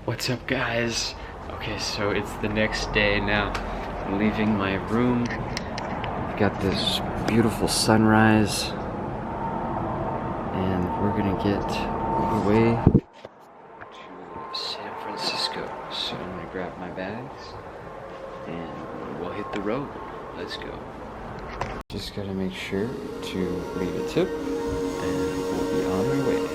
What's up, guys? Okay, so it's the next day now. I'm leaving my room. We've got this beautiful sunrise, and we're gonna get away to San Francisco. So I'm gonna grab my bags and we'll hit the road. Let's go. Just gotta make sure to leave a tip, and we'll be on our way.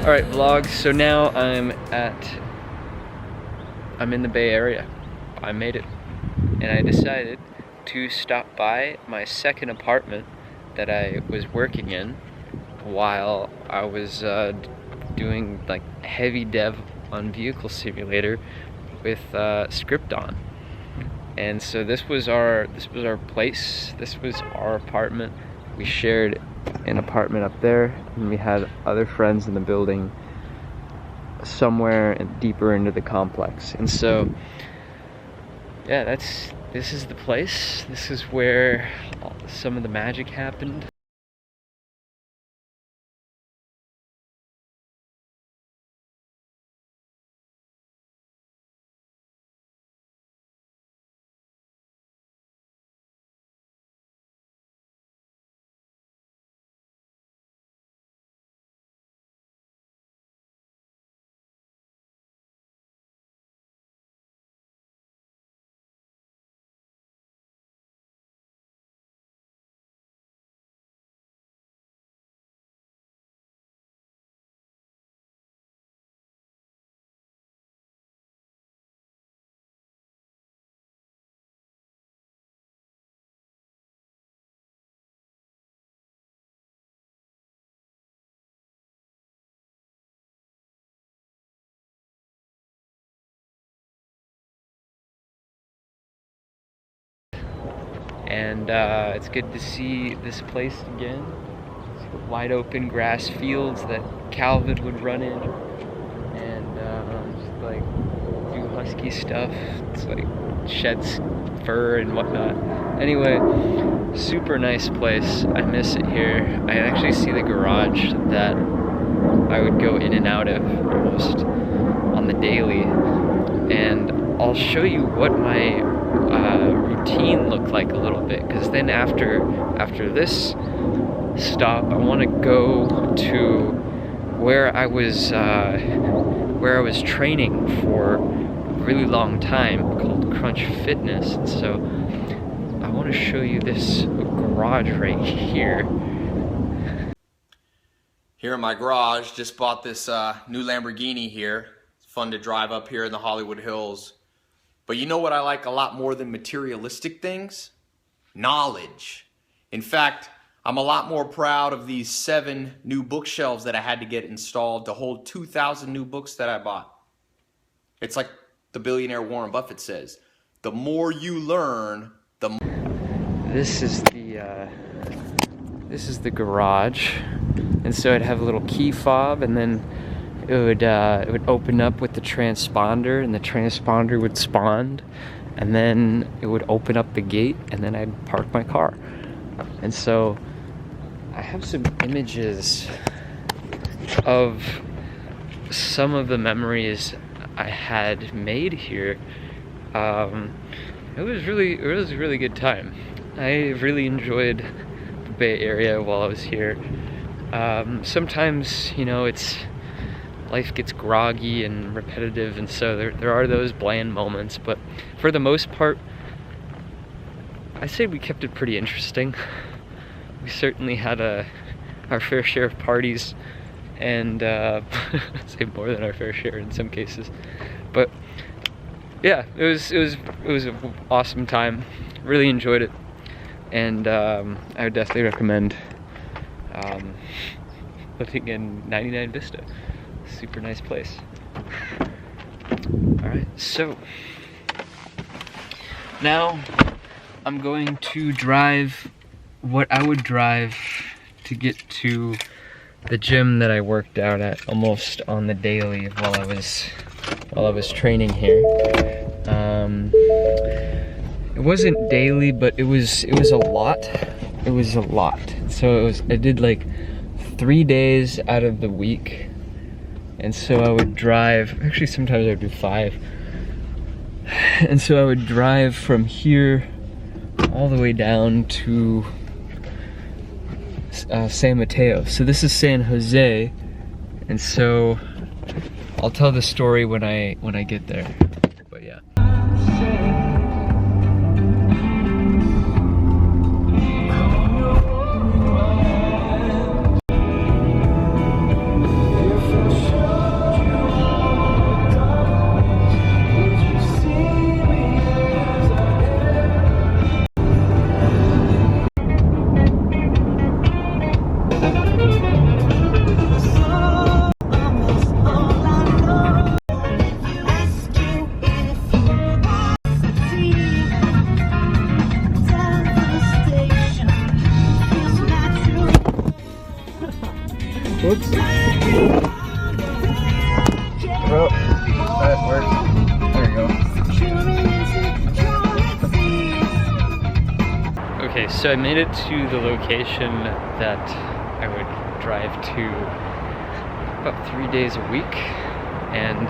Alright, vlog, so now I'm in the Bay Area. I made it. And I decided to stop by my second apartment that I was working in while I was doing like heavy dev on Vehicle Simulator with script on. And so this was our place, this was our apartment. We shared an apartment up there, and we had other friends in the building somewhere deeper into the complex. And so yeah, this is the place. This is where some of the magic happened. And it's good to see this place again. It's wide open grass fields that Calvin would run in, and just like do husky stuff. It's like sheds fur and whatnot. Anyway, super nice place. I miss it here. I actually see the garage that I would go in and out of almost on the daily, and I'll show you what my routine looked like a little bit, because then after this stop, I want to go to where I was training for a really long time, called Crunch Fitness. And so I want to show you this garage right here. Here in my garage, just bought this new Lamborghini here. It's fun to drive up here in the Hollywood Hills. But you know what I like a lot more than materialistic things? Knowledge. In fact, I'm a lot more proud of these 7 new bookshelves that I had to get installed to hold 2,000 new books that I bought. It's like the billionaire Warren Buffett says, the more you learn, the more... This is the garage, and so it'd have a little key fob, and then it would open up with the transponder, and the transponder would spawn, and then it would open up the gate, and then I'd park my car. And so I have some images of some of the memories I had made here. It was a really good time. I really enjoyed the Bay Area while I was here. Sometimes, you know, life gets groggy and repetitive, and so there are those bland moments, but for the most part, I'd say we kept it pretty interesting. We certainly had our fair share of parties, and say more than our fair share in some cases. But yeah, it was an awesome time. Really enjoyed it, and I would definitely recommend living in 99 Vista. Super nice place. All right, so now I'm going to drive what I would drive to get to the gym that I worked out at almost on the daily while I was training here. It wasn't daily, but it was a lot. It was a lot. So I did like 3 days out of the week, and so I would drive. Actually, sometimes I would do 5. And so I would drive from here all the way down to San Mateo. So this is San Jose, and so I'll tell the story when I get there. But yeah. Whoops. Oh, that worked. There you go. Okay, so I made it to the location that I would drive to about 3 days a week, and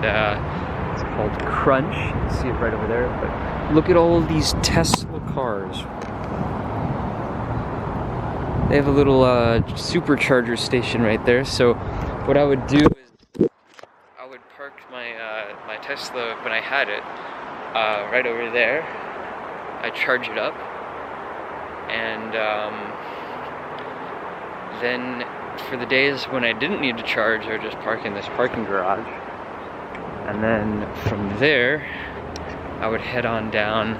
it's called Crunch. You can see it right over there, but look at all of these Tesla cars. They have a little supercharger station right there. So what I would do is I would park my my Tesla when I had it right over there. I'd charge it up, and then for the days when I didn't need to charge, I would just park in this parking garage. And then from there, I would head on down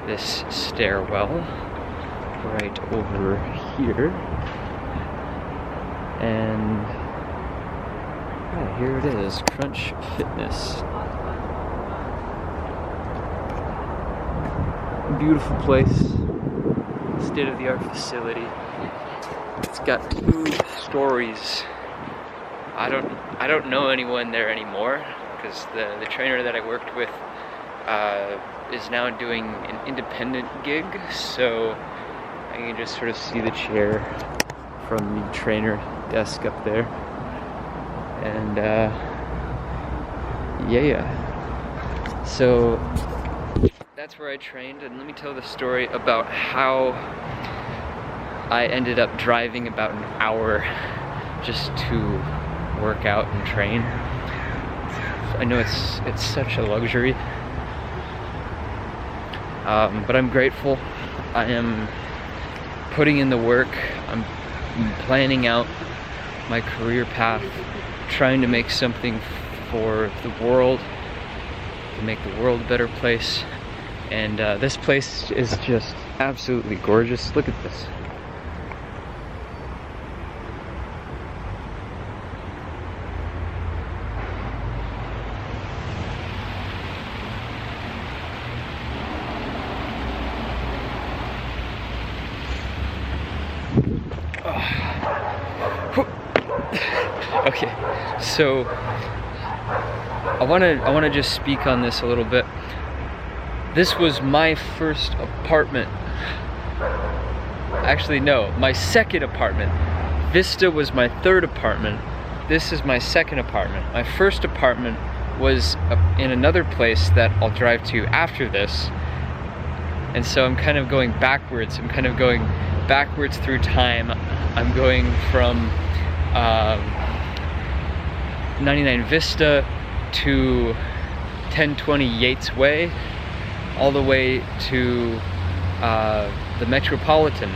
this stairwell right over here, and yeah, here it is, Crunch Fitness. Beautiful place, state-of-the-art facility. It's got 2 stories. I don't know anyone there anymore, because the trainer that I worked with is now doing an independent gig, so I can just sort of see the chair from the trainer desk up there. And yeah. So that's where I trained, and let me tell the story about how I ended up driving about an hour just to work out and train. I know it's such a luxury, but I'm grateful. I am putting in the work. I'm planning out my career path, trying to make something for the world, to make the world a better place. And this place is just absolutely gorgeous. Look at this. Okay, so I wanna just speak on this a little bit. This was my first apartment. Actually, no, my second apartment. Vista was my third apartment. This is my second apartment. My first apartment was in another place that I'll drive to after this. And so I'm kind of going backwards. I'm kind of going backwards through time. I'm going from 99 Vista to 1020 Yates Way, all the way to the Metropolitan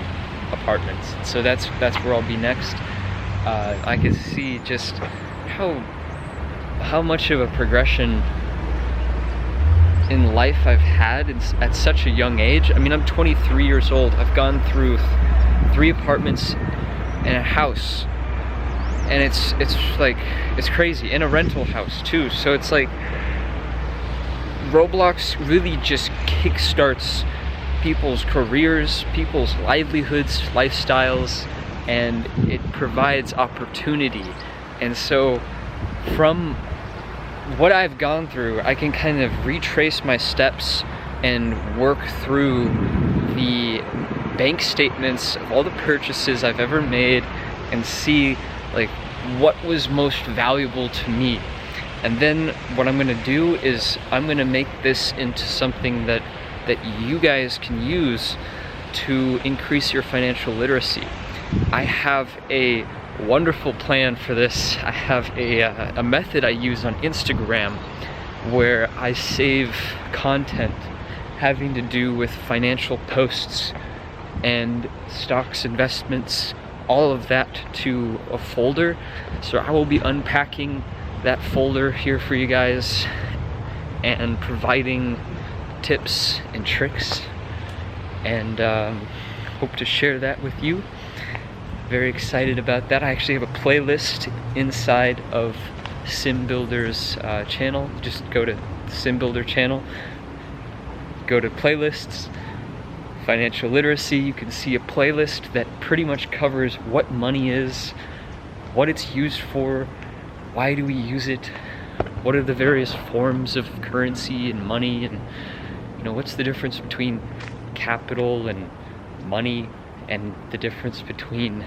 Apartments. So that's where I'll be next. I can see just how much of a progression in life I've had at such a young age. I mean, I'm 23 years old. I've gone through 3 apartments and a house, and it's like, it's crazy, in a rental house too. So it's like Roblox really just kickstarts people's careers, people's livelihoods, lifestyles, and it provides opportunity. And so from what I've gone through, I can kind of retrace my steps and work through the bank statements of all the purchases I've ever made and see like what was most valuable to me. And then what I'm gonna do is I'm gonna make this into something that you guys can use to increase your financial literacy. I have a wonderful plan for this. I have a method I use on Instagram where I save content having to do with financial posts and stocks, investments, all of that to a folder. So I will be unpacking that folder here for you guys and providing tips and tricks, and hope to share that with you. Very excited about that. I actually have a playlist inside of Simbuilder's channel. Just go to the Simbuilder channel, go to playlists, financial literacy. You can see a playlist that pretty much covers what money is, what it's used for, why do we use it, what are the various forms of currency and money, and you know, what's the difference between capital and money, and the difference between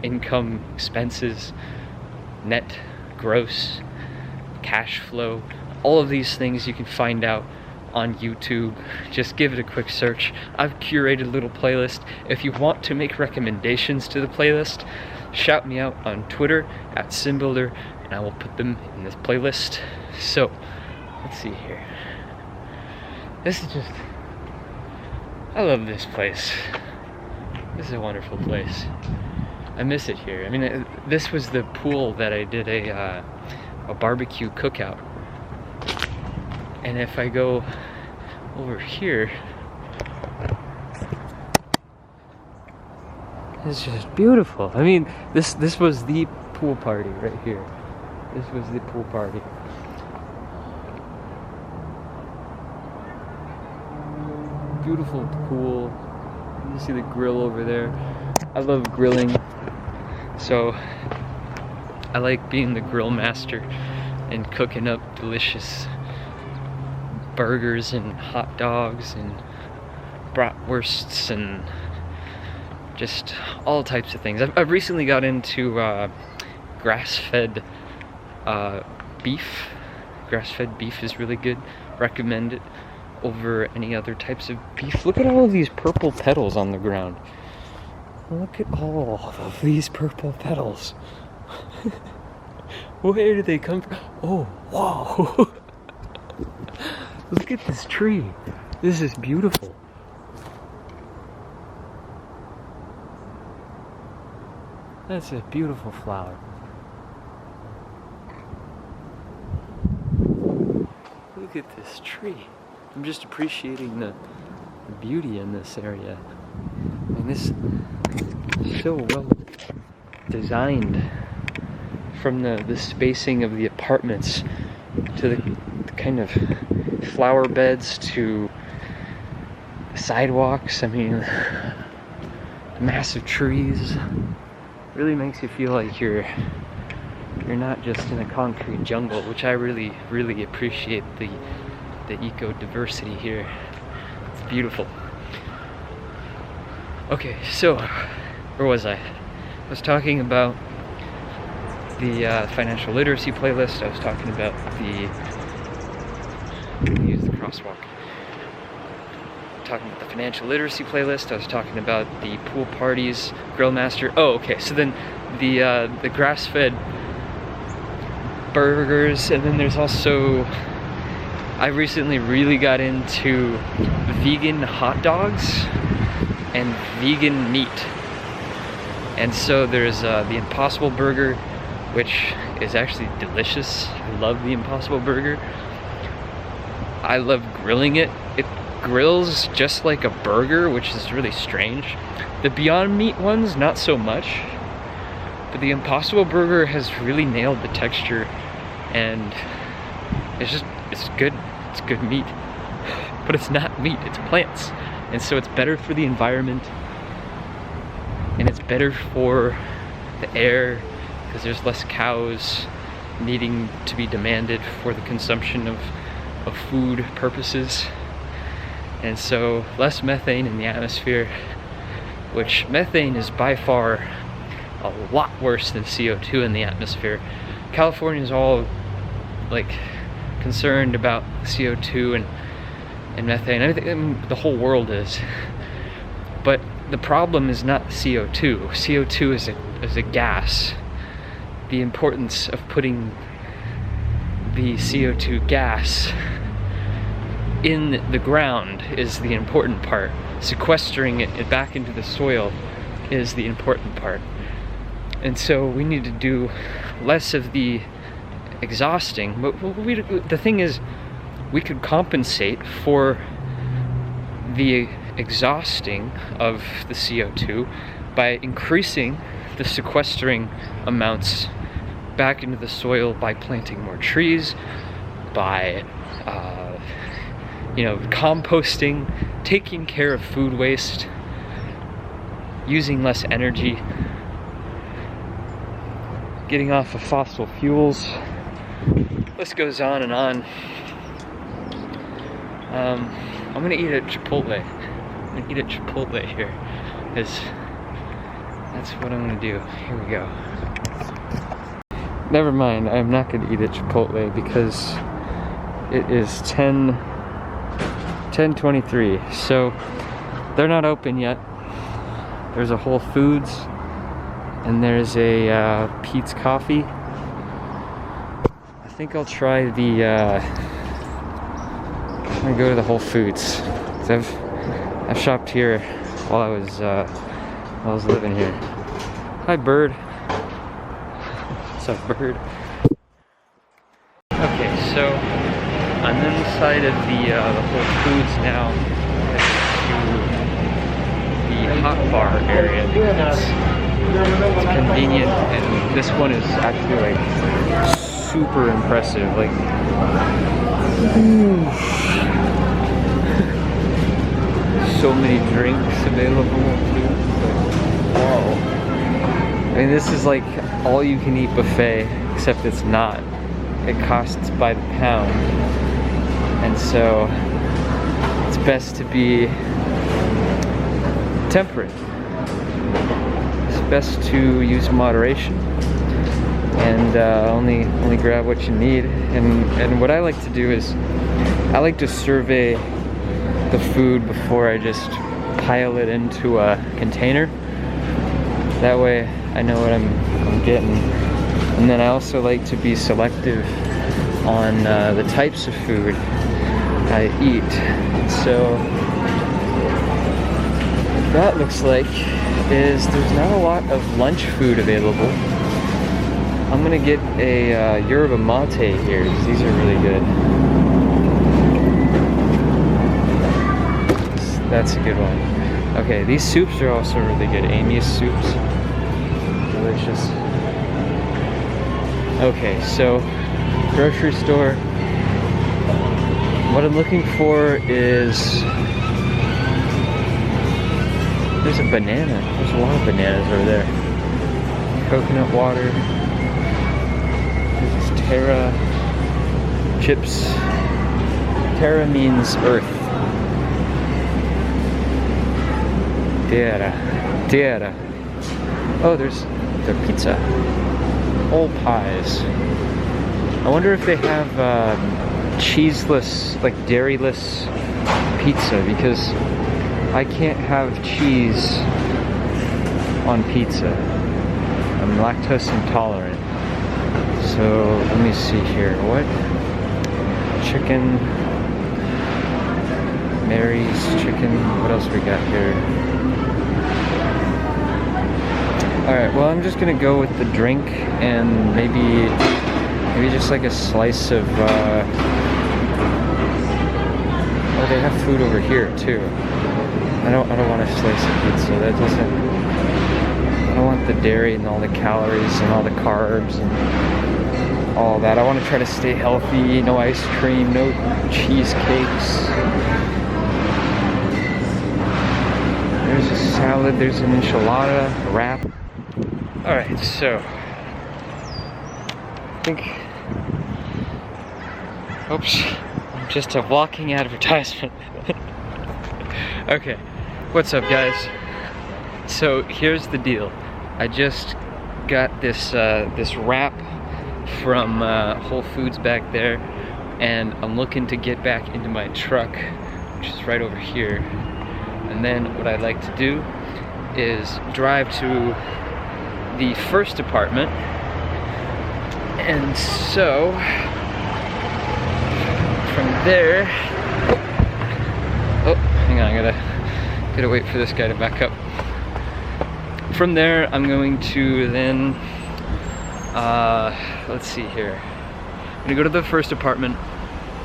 income, expenses, net, gross, cash flow. All of these things you can find out on YouTube. Just give it a quick search. I've curated a little playlist. If you want to make recommendations to the playlist, shout me out on Twitter at Simbuilder, and I will put them in this playlist. So, let's see here. This is just, I love this place. This is a wonderful place. I miss it here. I mean, this was the pool that I did a barbecue cookout. And if I go over here, it's just beautiful. I mean, this was the pool party right here. This was the pool party. Beautiful pool. You see the grill over there. I love grilling, so I like being the grill master and cooking up delicious burgers and hot dogs and bratwursts and just all types of things. I've recently got into grass-fed beef. Grass-fed beef is really good. Recommend it over any other types of beef. Look at all of these purple petals on the ground. Look at all of these purple petals. Where did they come from? Oh, wow. Look at this tree. This is beautiful. That's a beautiful flower. Look at this tree. I'm just appreciating the beauty in this area. And this is so well designed, from the spacing of the apartments to the kind of flower beds to the sidewalks. I mean, massive trees. Really makes you feel like you're not just in a concrete jungle, which I really, really appreciate the eco-diversity here. It's beautiful. Okay, so where was I? I was talking about the financial literacy playlist. I was talking about use the crosswalk. Talking about the financial literacy playlist. I was talking about the pool parties, grill master. Oh, okay. So then the grass-fed burgers, and then there's also, I recently really got into vegan hot dogs and vegan meat. And so there's the Impossible Burger, which is actually delicious. I love the Impossible Burger. I love grilling it. It grills just like a burger, which is really strange. The Beyond Meat ones, not so much. But the Impossible Burger has really nailed the texture, and it's good. It's good meat. But it's not meat, it's plants. And so it's better for the environment, and it's better for the air, because there's less cows needing to be demanded for the consumption of food purposes. And so less methane in the atmosphere, which methane is by far a lot worse than CO2 in the atmosphere. California is all like concerned about CO2 and methane. I think the whole world is. But the problem is not CO2. CO2 is a gas. The importance of putting the CO2 gas in the ground is the important part. Sequestering it back into the soil is the important part. And so we need to do less of the exhausting. But the thing is, we could compensate for the exhausting of the CO2 by increasing the sequestering amounts back into the soil by planting more trees, by composting, taking care of food waste, using less energy, getting off of fossil fuels. This goes on and on. I'm gonna eat at Chipotle. I'm gonna eat at Chipotle here, because that's what I'm gonna do. Here we go. Never mind, I'm not gonna eat at Chipotle because it is 10:23, so they're not open yet. There's a Whole Foods, and there's a Pete's Coffee. I think I'll try the I'm gonna go to the Whole Foods. I've shopped here while I was living here. Hi, bird. What's up, bird? Okay, so I'm inside of the Whole Foods now, to the hot bar area, because it's convenient, and this one is actually like super impressive. Like, so many drinks available too. Wow. I mean, this is like all you can eat buffet, except it's not. It costs by the pound. And so it's best to be temperate. It's best to use moderation and only grab what you need. And what I like to do is I like to survey the food before I just pile it into a container. That way I know what I'm getting. And then I also like to be selective on the types of food I eat. So what that looks like is there's not a lot of lunch food available. I'm gonna get a yerba mate here, because these are really good. That's a good one. Okay, these soups are also really good. Amy's soups. Delicious. Okay, so grocery store. What I'm looking for is, there's a banana. There's a lot of bananas over there. Coconut water. This is Terra chips. Terra means earth. Terra. Oh, there's their pizza. All pies. I wonder if they have cheeseless, like dairyless pizza, because I can't have cheese on pizza. I'm lactose intolerant. So let me see here. What? Chicken. Mary's chicken. What else we got here? Alright, well, I'm just gonna go with the drink and maybe just like a slice of they have food over here too. I don't want a slice of pizza. That doesn't. I don't want the dairy and all the calories and all the carbs and all that. I want to try to stay healthy. No ice cream, no cheesecakes. There's a salad. There's an enchilada, a wrap. All right, so I think. Oops, just a walking advertisement. Okay, what's up, guys? So here's the deal. I just got this this wrap from Whole Foods back there, and I'm looking to get back into my truck, which is right over here. And then what I'd like to do is drive to the first apartment, and so from there, oh, hang on, I gotta wait for this guy to back up. From there, I'm going to then, let's see here. I'm gonna go to the first apartment,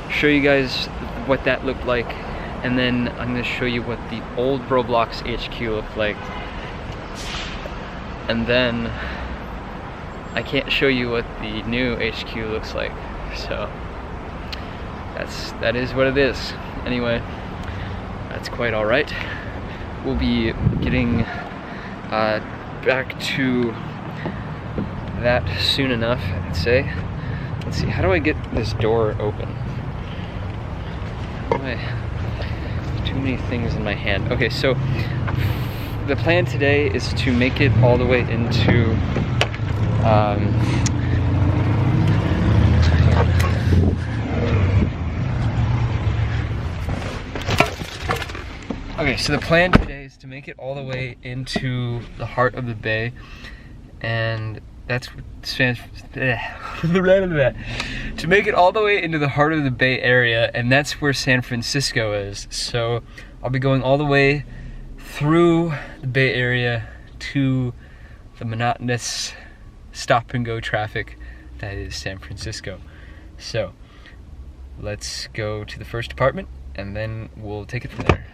show you guys what that looked like, and then I'm gonna show you what the old Roblox HQ looked like. And then I can't show you what the new HQ looks like, so that is what it is. Anyway, that's quite all right. We'll be getting back to that soon enough, I'd say. Let's see, how do I get this door open? Too many things in my hand. Okay, so the plan today is to make it all the way into okay, so the plan today is to make it all the way into the heart of the bay, and that's to make it all the way into the heart of the Bay Area, and that's where San Francisco is. So I'll be going all the way through the Bay Area to the monotonous stop and go traffic that is San Francisco. So let's go to the first apartment and then we'll take it from there.